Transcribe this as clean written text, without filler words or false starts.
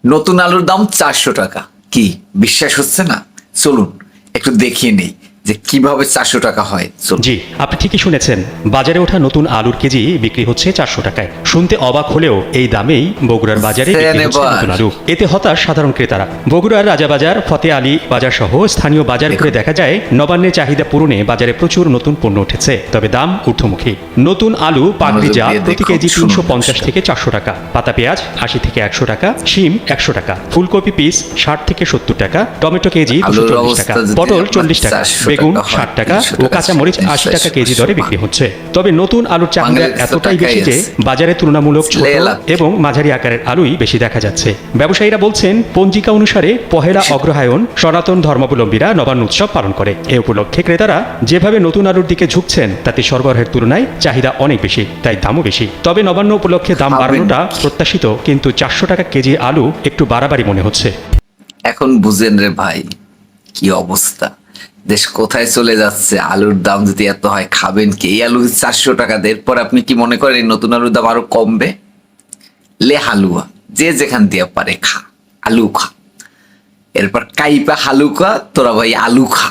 নতুন আলুর দাম 400 টাকা। কি বিশ্বাস হচ্ছে না? চলুন একটু দেখিয়ে নেই যে কিভাবে 400 টাকা হয়। চলুন। জি, আপনি ঠিকই শুনেছেন। বাজারে ওঠা নতুন আলুর কেজি বিক্রি হচ্ছে 400 টাকায়। শুনতে অবাক হলেও এই দামেই বগুড়ার বাজারে বিক্রি হচ্ছে নতুন আলু। এতে হতাশ সাধারণ ক্রেতারা। বগুড়ার রাজাবাজার, ফতে আলী বাজার সহ স্থানীয় বাজার ঘুরে দেখা যায় নবান্নের চাহিদা পূরণে বাজারে প্রচুর নতুন পণ্য উঠেছে, তবে দাম ঊর্ধ্বমুখী। নতুন আলু পাগড়ি জাত প্রতি কেজি 350 থেকে 400 টাকা, পাতা পেঁয়াজ 80 থেকে 100 টাকা, শিম 100 টাকা, ফুলকপি পিস 60 থেকে 70 টাকা, টমেটো কেজি 240 টাকা, পটল 40 টাকা, বেগুন 60 টাকা ও কাঁচামরিচ 80 টাকা কেজি দরে বিক্রি হচ্ছে। তবে নতুন আলুর চাহিদা এতটাই বেশি যে বাজারে তুলনামূলক ছোট এবং মাঝারি আকারের আলুই বেশি দেখা যাচ্ছে। ব্যবসায়ীরা বলছেন, পঞ্জিকা অনুসারে পহেলা অগ্রহায়ণ সনাতন ধর্মাবলম্বীরা নবান্ন উৎসব পালন করে। এ উপলক্ষে ক্রেতারা যেভাবে নতুন আলুর দিকে ঝুঁকছেন তাতে সরবরাহের তুলনায় চাহিদা অনেক বেশি, তাই দামও বেশি। তবে নবান্ন উপলক্ষে দাম বাড়ানোটা প্রত্যাশিত, কিন্তু 400 টাকা কেজি আলু একটু বাড়াবাড়ি মনে হচ্ছে। এখন বুঝেন রে ভাই কি অবস্থা, দেশ কোথায় চলে যাচ্ছে। আলুর দাম যদি এত হয় খাবেন কি? এই আলু 400 টাকা, এরপর আপনি কি মনে করেন এই নতুন আলুর দাম আরো কমবে? লে হালুয়া, যে যেখান দিয়ে পারে খা, আলু খা। এরপর কাইপা হালুকা, তোরা ভাই আলু খা।